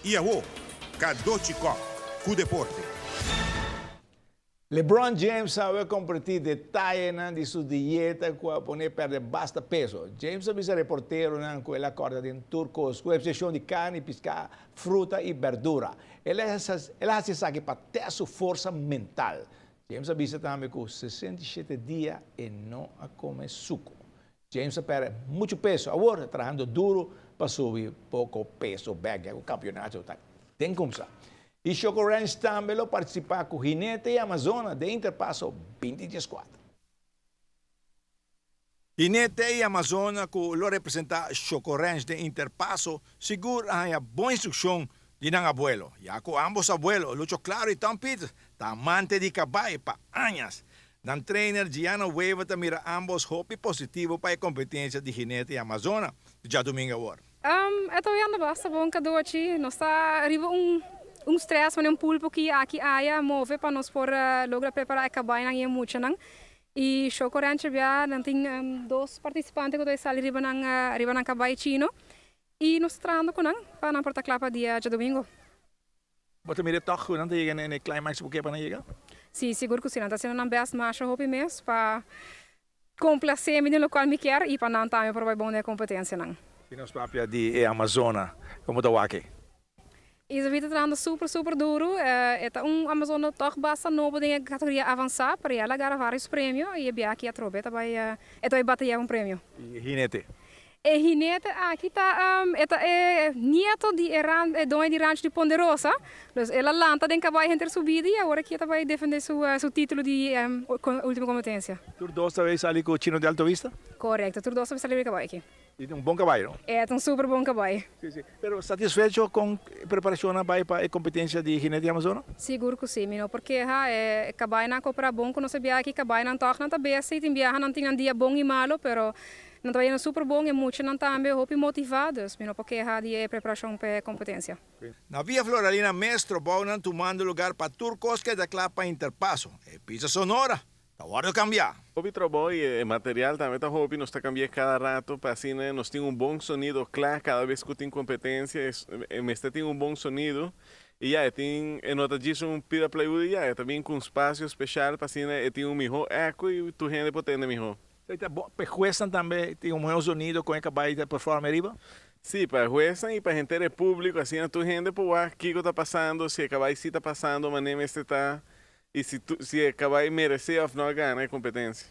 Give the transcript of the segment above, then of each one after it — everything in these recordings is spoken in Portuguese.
Iaô, K12 com deporte. LeBron James sabe compartir detalhes de sua dieta para poder perder bastante peso. James é reportero com a corda de turcos com obsessão de carne, pescar, fruta e verdura. Ele se sabe para ter sua força mental. James avisa também com 67 dias e não a comer suco. James perde muito peso agora, trabalhando duro para subir pouco peso. O campeonato tem como saber. E Choco Ranch também participa com Ginete e Amazona de Interpasso 2024. Ginete e Amazona, que lo representa Choco Ranch de Interpasso, seguro há boa instrução de não abuelo. Já que ambos abuelos, Lucho Claro e Tom Peters, amante de caballo para anos. Dan trainer Gianna Weva mira ambos hopi positivo para a competência de Ginete e Amazona, já domingo agora. Ito yan basta bom kadochi, nós está arriba stress, mas pulpo que aqui aia move para nós por logra preparar a cabaia nang yung mucha nang. E Choco Ranch bia nang ting dos participantes que dois sali riba nang cabaia chino. E nós trando ko nang para nang porta clapa dia de domingo. Wat mira toch não tem nem climax porque para chegar? Sim, seguro que sim, está sendo nang best macho hopi mes para complacer me no local me quer e para nang também para bom de competência nang. E nós papia de Amazona, como tá aqui? E a vida está super duro. É Amazon toch basta novo de categoria avançar para ela ganhar vários prêmios e bia aqui a trobe também vai bater prêmio. E Ginete? E Ginete aqui está é nieto de dono de rancho de Ponderosa. Então ela lanta den caballo entre subida e agora aqui vai defender seu título de última competência. Tur dois vez ali com o Chino de Alto Vista? Correto, tur dois vai sair caballo aqui. E bom caballo. É super bom caballo. Sim. Pero satisfeito com a preparação para a competência de Ginete e Amazona? Seguro que sim, porque caballo não compra bom quando se viaja aqui caballo não toca não tá bem assim, tem viaja não tem um dia bom e malo, pero não tá super bom e muito não também hope motivados, porque a preparação para a competência. Na Via Floralina Mestre Baunan tomando lugar para turcos que da clapa Interpasso. E pisa sonora. Tá hora de cambiar. Hobby trabalho e material também tá hobby, nós está cambiando cada rato para assim, né? Nós tem bom sonido claro cada vez que tem competência, mas tem bom sonido e já tem nota disso pida playwood já também com espaço especial para assim, né? Tem melhor eco e tu gente pode ter melhor. Percuestan também tem melhor sonido com a cabaia de performance arriba? Sim, para jueza e para gente de público, assim, a tu gente pode ver o que está passando, se a cabaia está passando, maneira este está. E se acabar de merecer ou não ganhar a competência.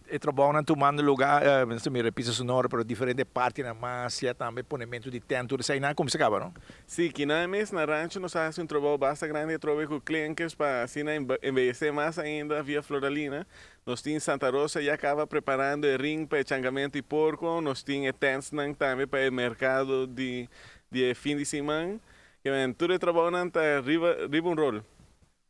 E trabalham tomando lugar, não me repisa sonora, para diferentes partes na massa, também ponimento de tempo, isso aí não como se acaba, não? Sim, que na mês na rancho nós fazemos trabalho bastante grande, trabalho com clientes para assim envelhecer mais ainda via Floralina. Nós temos Santa Rosa já acaba preparando o ring para changamento e porco, nós temos tents também para o mercado de fim de semana. Que tudo trabalho está riba rolo.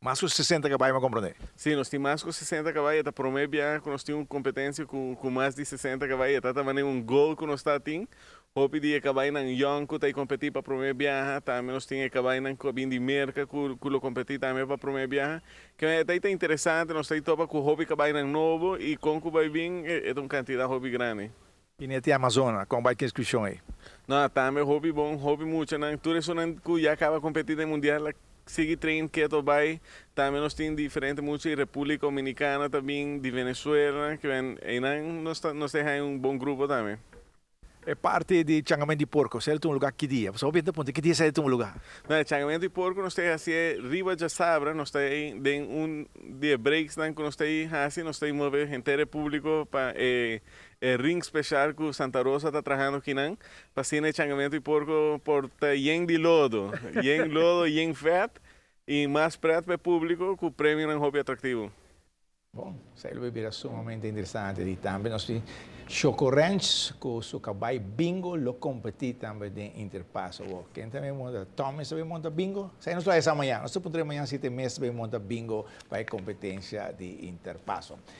Mais que 60 caballos, me compreender? Sim, nós temos mais que 60 caballos, está promovendo, nós temos competência com mais de 60 caballos, está também gol que nós temos. Hope dia caballo na young que está competir para promover viaja, também nós temos caballo na cabine de merca que competir também para promover viaja. Que é interessante, nós temos topa com hobby caballo na novo e com que vai vir é uma quantidade de hobby grande. E nete Amazona, como vai que inscrição aí? Não, também hobby bom, hobby muito, não. Tudo isso que já acaba competir no mundial. Sigue treino que eu vai, também nós temos diferentes músicas, República Dominicana também, de Venezuela, que vem, nós temos bom grupo também. É parte de changamento de porco, certo? Um lugar que dia? Você ouve ponto que dia certo um lugar? Não, changamento de porco nós temos assim, riba de sabra, nós temos de breaks, que nós temos assim, nós temos mover gente público para ring especial que Santa Rosa está trabalhando aqui, para assim, changamento de porco por yen de lodo, yen fat e mais prato para o público com o prêmio um hobby atrativo. Bom, isso vai ser sumamente interessante. E também nós temos Choco Ranch, com o seu caballo bingo, lo competir também de Interpasso. Quem também monta, Thomas também monta bingo. Sai nós essa amanhã. Nós podemos amanhã 7 meses vai montar bingo para a competência de Interpasso.